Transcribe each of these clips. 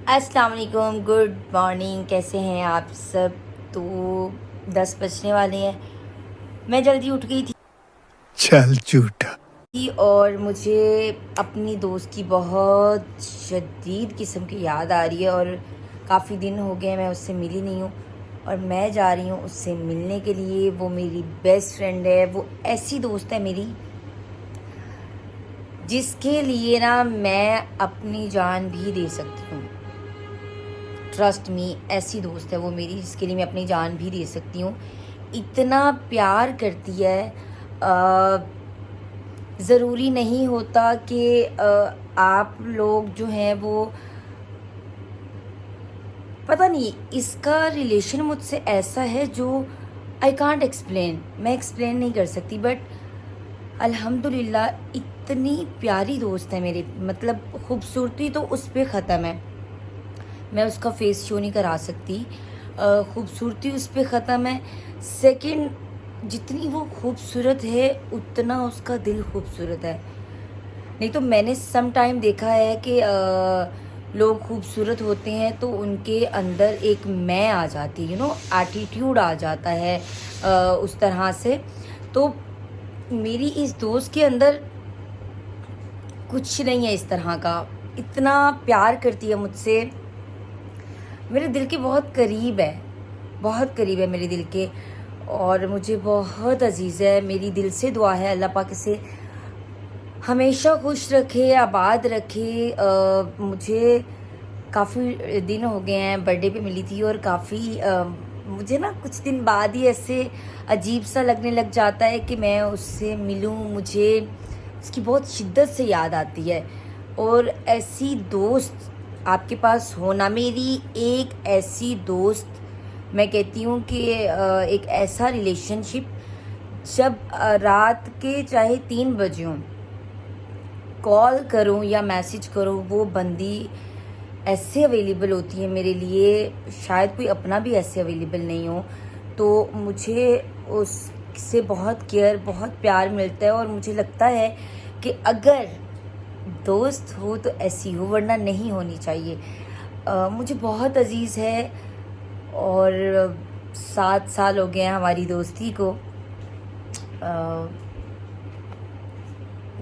अस्सलाम वालेकुम, good morning. कैसे हैं आप सब? तो 10 बजने वाले हैं। मैं जल्दी उठ गई चल झूठा। थी और मुझे अपनी दोस्त की बहुत शदीद किस्म की याद आ रही है और काफ़ी दिन हो गए मैं उससे मिली नहीं हूँ और मैं जा रही हूँ उससे मिलने के लिए। वो मेरी बेस्ट फ्रेंड है, वो ऐसी दोस्त है मेरी जिसके लिए ना मैं अपनी जान भी दे सकती हूँ। ट्रस्ट मी, ऐसी दोस्त है वो मेरी जिसके लिए मैं अपनी जान भी दे सकती हूँ। इतना प्यार करती है। ज़रूरी नहीं होता कि आप लोग जो हैं वो, पता नहीं इसका रिलेशन मुझसे ऐसा है जो आई कांट एक्सप्लेन, मैं एक्सप्लेन नहीं कर सकती। बट अल्हम्दुलिल्लाह इतनी प्यारी दोस्त है मेरी, मतलब खूबसूरती तो उस पर ख़त्म है, मैं उसका फेस शो नहीं करा सकती। खूबसूरती उस पर ख़त्म है। सेकंड, जितनी वो खूबसूरत है उतना उसका दिल खूबसूरत है। नहीं तो मैंने सम टाइम देखा है कि लोग खूबसूरत होते हैं तो उनके अंदर एक मैं आ जाती, एटीट्यूड आ जाता है उस तरह से। तो मेरी इस दोस्त के अंदर कुछ नहीं है इस तरह का। इतना प्यार करती है मुझसे, मेरे दिल के बहुत करीब है, बहुत करीब है मेरे दिल के, और मुझे बहुत अजीज़ है। मेरी दिल से दुआ है अल्लाह पाक से हमेशा खुश रखे, आबाद रखे। मुझे काफ़ी दिन हो गए हैं, बर्थडे पे मिली थी और काफ़ी मुझे ना कुछ दिन बाद ही ऐसे अजीब सा लगने लग जाता है कि मैं उससे मिलूं। मुझे उसकी बहुत शिद्दत से याद आती है। और ऐसी दोस्त आपके पास होना, मेरी एक ऐसी दोस्त, मैं कहती हूँ कि एक ऐसा रिलेशनशिप, जब रात के चाहे 3 बजे हों, कॉल करूं या मैसेज करूं, वो बंदी ऐसे अवेलेबल होती है मेरे लिए, शायद कोई अपना भी ऐसे अवेलेबल नहीं हो। तो मुझे उससे बहुत केयर, बहुत प्यार मिलता है और मुझे लगता है कि अगर दोस्त हो तो ऐसी हो, वरना नहीं होनी चाहिए। मुझे बहुत अजीज़ है और 7 साल हो गए हैं हमारी दोस्ती को।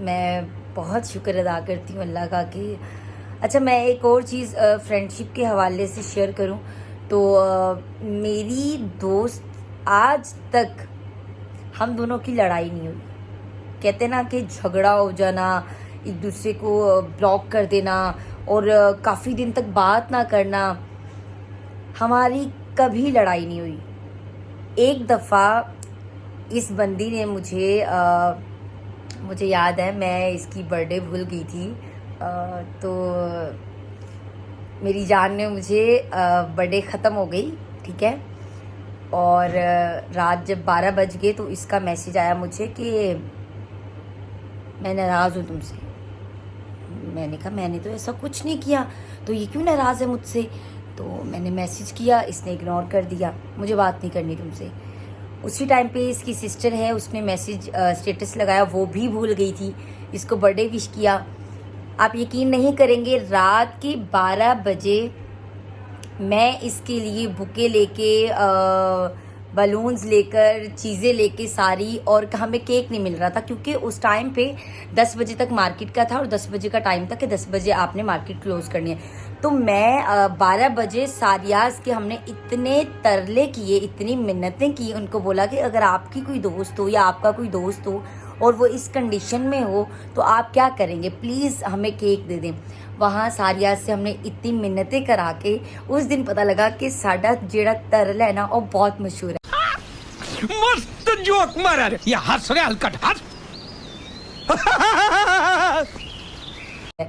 मैं बहुत शुक्र अदा करती हूँ अल्लाह का कि, अच्छा मैं एक और चीज़ फ्रेंडशिप के हवाले से शेयर करूँ तो मेरी दोस्त, आज तक हम दोनों की लड़ाई नहीं हुई। कहते ना कि झगड़ा हो जाना, एक दूसरे को ब्लॉक कर देना और काफ़ी दिन तक बात ना करना, हमारी कभी लड़ाई नहीं हुई। एक दफ़ा इस बंदी ने मुझे याद है, मैं इसकी बर्थडे भूल गई थी। तो मेरी जान ने मुझे, बर्थडे ख़त्म हो गई, ठीक है, और रात जब 12 बज गए तो इसका मैसेज आया मुझे कि मैं नाराज़ हूँ तुमसे। मैंने कहा मैंने तो ऐसा कुछ नहीं किया, तो ये क्यों नाराज़ है मुझसे? तो मैंने मैसेज किया, इसने इग्नोर कर दिया, मुझे बात नहीं करनी तुमसे। उसी टाइम पे इसकी सिस्टर है, उसने मैसेज स्टेटस लगाया, वो भी भूल गई थी, इसको बर्थडे विश किया। आप यकीन नहीं करेंगे, रात के 12 बजे मैं इसके लिए बुके लेके, बलून्स लेकर, चीज़ें लेके सारी, और हमें केक नहीं मिल रहा था क्योंकि उस टाइम पे 10 बजे तक मार्केट का था और 10 बजे का टाइम था कि 10 बजे आपने मार्केट क्लोज करनी है। तो मैं 12 बजे सारियाज के हमने इतने तरले किए, इतनी मिन्नतें की, उनको बोला कि अगर आपकी कोई दोस्त हो या आपका कोई दोस्त हो और वो इस कंडीशन में हो तो आप क्या करेंगे, प्लीज़ हमें केक दे दें। वहाँ सारिया से हमने इतनी मिन्नतें करा के उस दिन पता लगा कि साडा जेड़ा तरल है ना वो बहुत मशहूर मस्त जोक मारा रे, ये हंस रे हलकट हंस। है।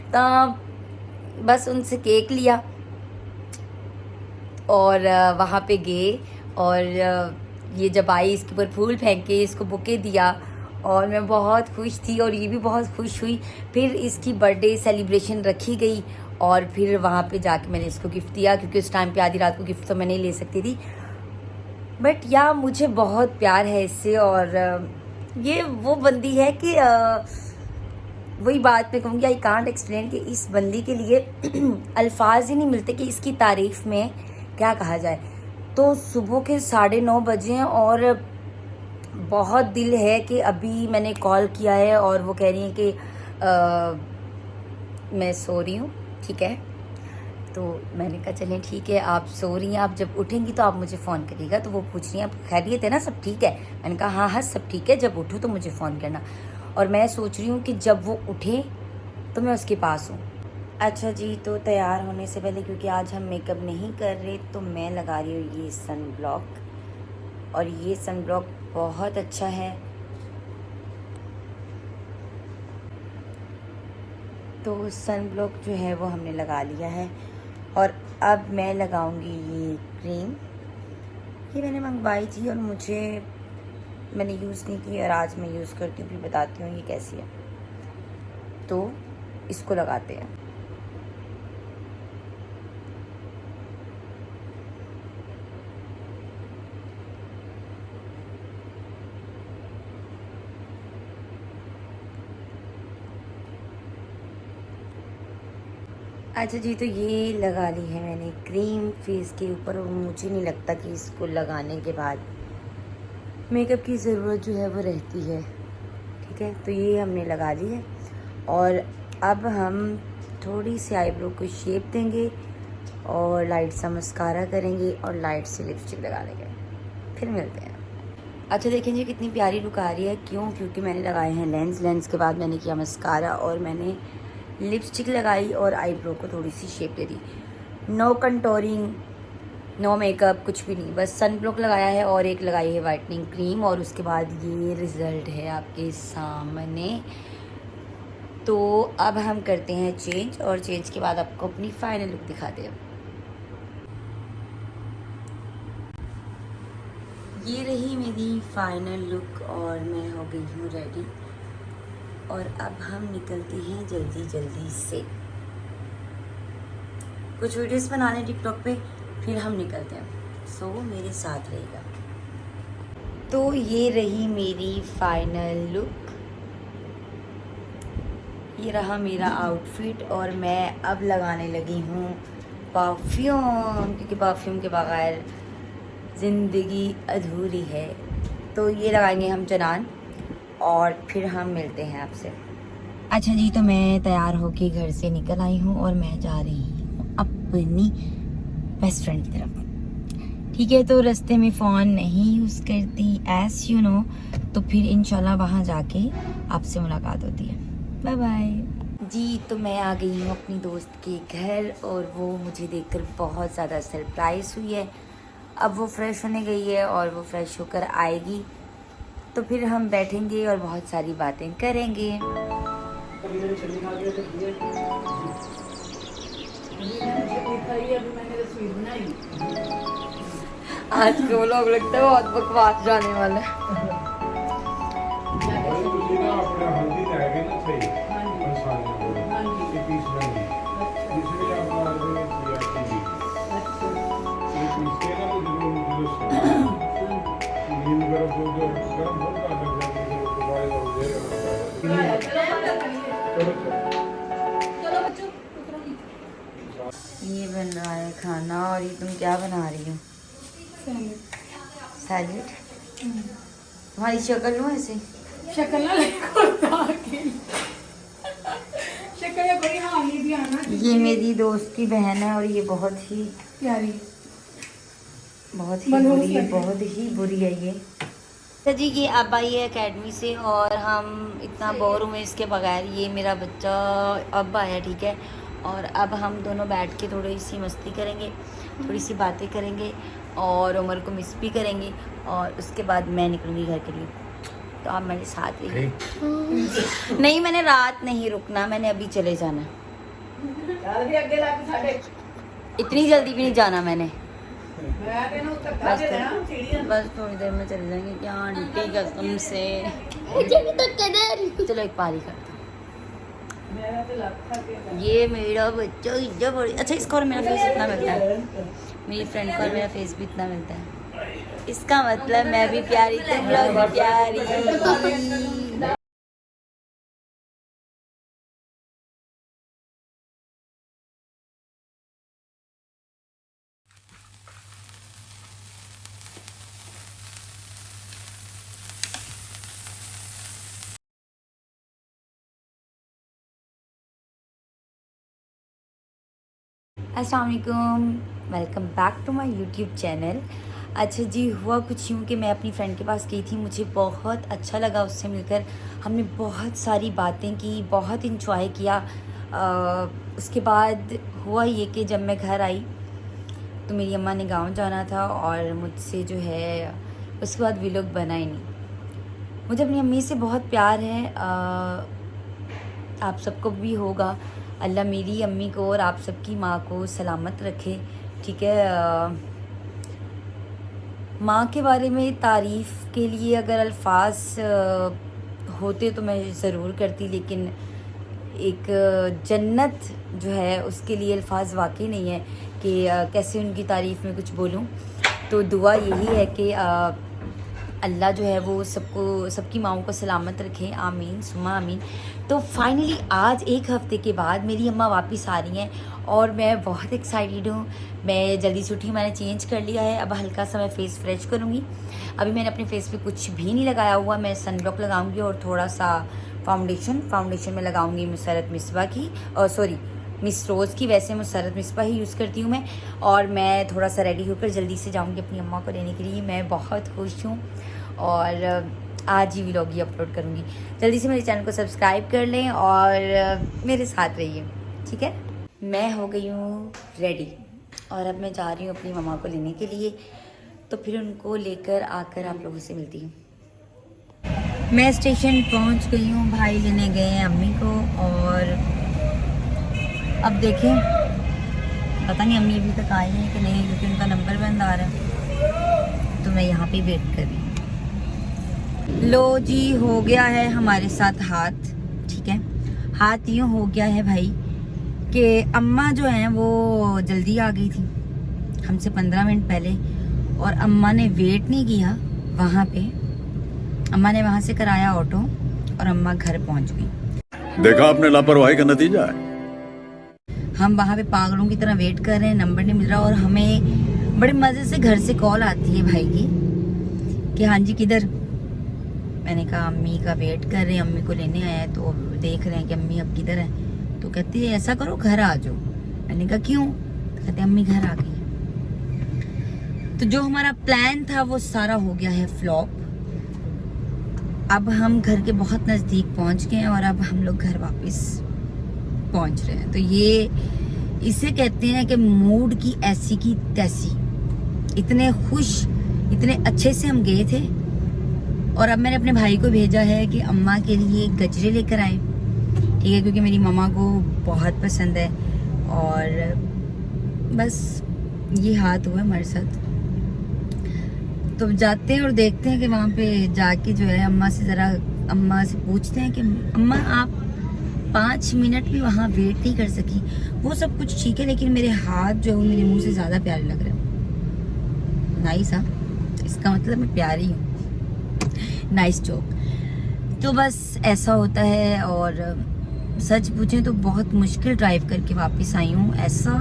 तो बस उनसे केक लिया और वहाँ पे गए और ये जब आई, इसके ऊपर फूल फेंक के इसको बुके दिया और मैं बहुत खुश थी और ये भी बहुत खुश हुई। फिर इसकी बर्थडे सेलिब्रेशन रखी गई और फिर वहाँ पे जाके मैंने इसको गिफ्ट दिया, क्योंकि उस टाइम पे आधी रात को गिफ्ट तो मैं नहीं ले सकती थी। बट या मुझे बहुत प्यार है इससे, और ये वो बंदी है कि वही बात मैं कहूँगी, आई कांट एक्सप्लेन कि इस बंदी के लिए अल्फाज ही नहीं मिलते कि इसकी तारीफ़ में क्या कहा जाए। तो सुबह के 9:30 बजे हैं और बहुत दिल है कि अभी मैंने कॉल किया है और वो कह रही हैं कि मैं सो रही हूँ, ठीक है। तो मैंने कहा चलें ठीक है, आप सो रही हैं, आप जब उठेंगी तो आप मुझे फ़ोन करिएगा। तो वो पूछ रही हैं आप खैरियत है ना, सब ठीक है। मैंने कहा हाँ हाँ सब ठीक है, जब उठो तो मुझे फ़ोन करना। और मैं सोच रही हूँ कि जब वो उठे तो मैं उसके पास हूँ। अच्छा जी, तो तैयार होने से पहले, क्योंकि आज हम मेकअप नहीं कर रहे, तो मैं लगा रही हूँ ये सन ब्लॉक। और ये सन ब्लॉक बहुत अच्छा है। तो सन ब्लॉक जो है वो हमने लगा लिया है और अब मैं लगाऊंगी ये क्रीम। ये मैंने मंगवाई थी और मैंने यूज़ नहीं की और आज मैं यूज़ करती हूँ, फिर बताती हूँ ये कैसी है। तो इसको लगाते हैं। अच्छा जी, तो ये लगा ली है मैंने क्रीम फेस के ऊपर और मुझे नहीं लगता कि इसको लगाने के बाद मेकअप की ज़रूरत जो है वो रहती है, ठीक है। तो ये हमने लगा ली है और अब हम थोड़ी सी आईब्रो को शेप देंगे और लाइट सा मस्कारा करेंगे और लाइट से लिपस्टिक लगा लेंगे, फिर मिलते हैं। अच्छा देखें जी कितनी प्यारी लुक आ रही है, क्यों? क्योंकि मैंने लगाए हैं लेंस के बाद मैंने किया मस्कारा और मैंने लिपस्टिक लगाई और आईब्रो को थोड़ी सी शेप दे दी। नो कंटोरिंग, नो मेकअप, कुछ भी नहीं, बस सन ब्लॉक लगाया है और एक लगाई है वाइटनिंग क्रीम और उसके बाद ये रिज़ल्ट है आपके सामने। तो अब हम करते हैं चेंज और चेंज के बाद आपको अपनी फाइनल लुक दिखाते हैं। ये रही मेरी फाइनल लुक और मैं हो गई हूँ रेडी और अब हम निकलते हैं जल्दी से। कुछ वीडियोस बनाने टिकटॉक पे, फिर हम निकलते हैं। सो मेरे साथ रहेगा। तो ये रही मेरी फाइनल लुक, ये रहा मेरा आउटफिट और मैं अब लगाने लगी हूँ परफ्यूम, क्योंकि परफ्यूम के बगैर ज़िंदगी अधूरी है। तो ये लगाएंगे हम चनान और फिर हम मिलते हैं आपसे। अच्छा जी, तो मैं तैयार होके घर से निकल आई हूँ और मैं जा रही हूँ अपनी बेस्ट फ्रेंड की तरफ, ठीक है। तो रास्ते में फ़ोन नहीं यूज़ करती एस यू नो, तो फिर इंशाल्लाह वहाँ जाके आपसे मुलाकात होती है। बाय बाय जी। तो मैं आ गई हूँ अपनी दोस्त के घर और वो मुझे देखकर बहुत ज़्यादा सरप्राइज़ हुई है। अब वो फ्रेश होने गई है और वो फ्रेश होकर आएगी तो फिर हम बैठेंगे और बहुत सारी बातें करेंगे। आज के वो लोग लगता है बहुत बकवास जाने वाला है। ये बन रहा है खाना और ये तुम क्या बना रही हो? सैलेड। तुम्हारी शक्ल लो ऐसे, शक्ल ना शक्ल या कोई हाँ ये भी आना। ये मेरी दोस्त की बहन है और ये बहुत ही प्यारी, बहुत ही बुरी है ये। तो जी ये अब आई है अकेडमी से और हम इतना बोर हुए इसके बगैर। ये मेरा बच्चा अब आया, ठीक है। और अब हम दोनों बैठ के थोड़ी सी मस्ती करेंगे, थोड़ी सी बातें करेंगे और उमर को मिस भी करेंगे और उसके बाद मैं निकलूँगी घर के लिए। तो आप मेरे साथ रहिए। नहीं, मैंने रात नहीं रुकना, मैंने अभी चले जाना। इतनी जल्दी भी नहीं जाना मैंने, बस थोड़ी देर में चले जाएंगे। क्या आंटी कसम से चलो एक पारी करता हूँ। ये मेरा बच्चा इतना बड़ी, अच्छा इसका और मेरा फेस इतना मिलता है, मेरी फ्रेंड को और मेरा फेस भी इतना मिलता है। इसका मतलब मैं भी प्यारी, तुम लोग भी प्यारी। अस्सलाम वालेकुम, welcome back to my YouTube channel. अच्छा जी, हुआ कुछ यूँ कि मैं अपनी फ्रेंड के पास गई थी, मुझे बहुत अच्छा लगा उससे मिलकर। हमने बहुत सारी बातें की, बहुत इंजॉय किया। उसके बाद हुआ ये कि जब मैं घर आई तो मेरी अम्मा ने गाँव जाना था और मुझसे जो है उसके बाद व्लॉग बना ही नहीं। मुझे अपनी अम्मी से बहुत प्यार है, आप सबको भी होगा। अल्लाह मेरी अम्मी को और आप सबकी माँ को सलामत रखे, ठीक है। माँ के बारे में तारीफ़ के लिए अगर अल्फाज होते तो मैं ज़रूर करती, लेकिन एक जन्नत जो है उसके लिए अल्फाज वाकई नहीं है कि कैसे उनकी तारीफ़ में कुछ बोलूँ। तो दुआ यही है कि अल्लाह जो है वो सबकी माँओं को सलामत रखे, आमीन सुमा आमीन। तो फाइनली आज एक हफ़्ते के बाद मेरी अम्मा वापस आ रही हैं और मैं बहुत एक्साइटेड हूँ। मैं जल्दी से उठी, मैंने चेंज कर लिया है, अब हल्का सा मैं फ़ेस फ्रेश करूँगी। अभी मैंने अपने फेस पे कुछ भी नहीं लगाया हुआ, मैं सनब्लॉक लगाऊँगी और थोड़ा सा फाउंडेशन में लगाऊँगी मुसर्रत मिसबा की, सॉरी मिस रोज़ की। वैसे मुसर्रत मिसबा ही यूज़ करती हूँ मैं। और मैं थोड़ा सा रेडी होकर जल्दी से जाऊँगी अपनी अम्मा को लेने के लिए। मैं बहुत खुश हूँ और आज ही व्लॉग ही अपलोड करूँगी। जल्दी से मेरे चैनल को सब्सक्राइब कर लें और मेरे साथ रहिए, ठीक है। मैं हो गई हूँ रेडी और अब मैं जा रही हूँ अपनी मम्मा को लेने के लिए, तो फिर उनको लेकर आकर आप लोगों से मिलती हूँ। मैं स्टेशन पहुँच गई हूँ, भाई लेने गए हैं अम्मी को और अब देखें, पता नहीं अम्मी अभी तक आई हैं कि नहीं, क्योंकि उनका नंबर बंद आ रहा है। तो मैं यहाँ पे वेट कर रही हूँ। लो जी, हो गया है हमारे साथ हाथ, ठीक है। हाथ यूँ हो गया है भाई कि अम्मा जो हैं वो जल्दी आ गई थी हमसे 15 मिनट पहले, और अम्मा ने वेट नहीं किया वहाँ पे। अम्मा ने वहाँ से कराया ऑटो और अम्मा घर पहुँच गई। देखा आपने लापरवाही का नतीजा है। हम वहाँ पे पागलों की तरह वेट कर रहे हैं, नंबर नहीं मिल रहा, और हमें बड़े मज़े से घर से कॉल आती है भाई की कि हाँ जी किधर। मैंने कहा अम्मी का वेट कर रहे हैं, अम्मी को लेने आया है, तो देख रहे हैं कि अम्मी अब किधर है। तो कहती है ऐसा करो घर आ जाओ। मैंने कहा क्यों? तो कहते अम्मी घर आ गई है। तो जो हमारा प्लान था वो सारा हो गया है फ्लॉप। अब हम घर के बहुत नज़दीक पहुंच गए हैं और अब हम लोग घर वापस पहुंच रहे हैं। तो ये इसे कहते हैं कि मूड की ऐसी की तैसी। इतने खुश, इतने अच्छे से हम गए थे और अब मैंने अपने भाई को भेजा है कि अम्मा के लिए गजरे लेकर आए, ठीक है, क्योंकि मेरी मम्मा को बहुत पसंद है। और बस ये हाथ हुआ हमारे साथ। तो जाते हैं और देखते हैं कि वहाँ पे जाके जो है अम्मा से पूछते हैं कि अम्मा आप 5 मिनट भी वहाँ वेट नहीं कर सकी। वो सब कुछ ठीक है, लेकिन मेरे हाथ जो है मेरे मुंह से ज़्यादा प्यारे लग रहे हैं। नाइस, हाँ, इसका मतलब मैं प्यारी हूँ। Nice joke. तो बस ऐसा होता है। और सच पूछें तो बहुत मुश्किल ड्राइव करके वापस आई हूँ। ऐसा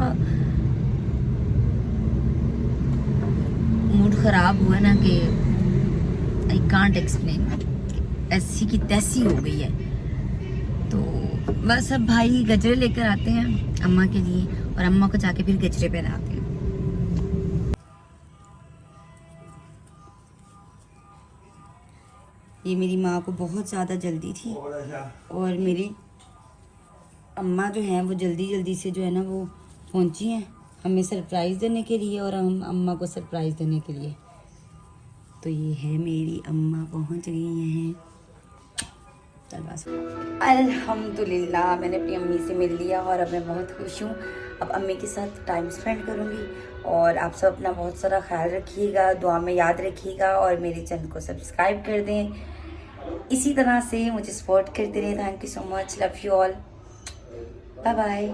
मूड ख़राब हुआ ना कि आई कांट एक्सप्लेन, ऐसी की तैसी हो गई है। तो बस अब भाई गजरे लेकर आते हैं अम्मा के लिए और अम्मा को जाके फिर गजरे पहनाते हैं। ये मेरी माँ को बहुत ज़्यादा जल्दी थी और मेरी अम्मा जो हैं वो जल्दी से जो है ना वो पहुँची हैं हमें सरप्राइज़ देने के लिए और हम अम्मा को सरप्राइज़ देने के लिए। तो ये है मेरी अम्मा पहुँच गई हैं। चल बस, अल्हम्दुलिल्लाह मैंने अपनी अम्मी से मिल लिया और अब मैं बहुत खुश हूँ। अब अम्मी के साथ टाइम स्पेंड करूँगी। और आप सब अपना बहुत सारा ख्याल रखिएगा, दुआ में याद रखिएगा और मेरे चैनल को सब्सक्राइब कर दें। इसी तरह से मुझे सपोर्ट करते रहें। Thank you so much, love you all, bye bye.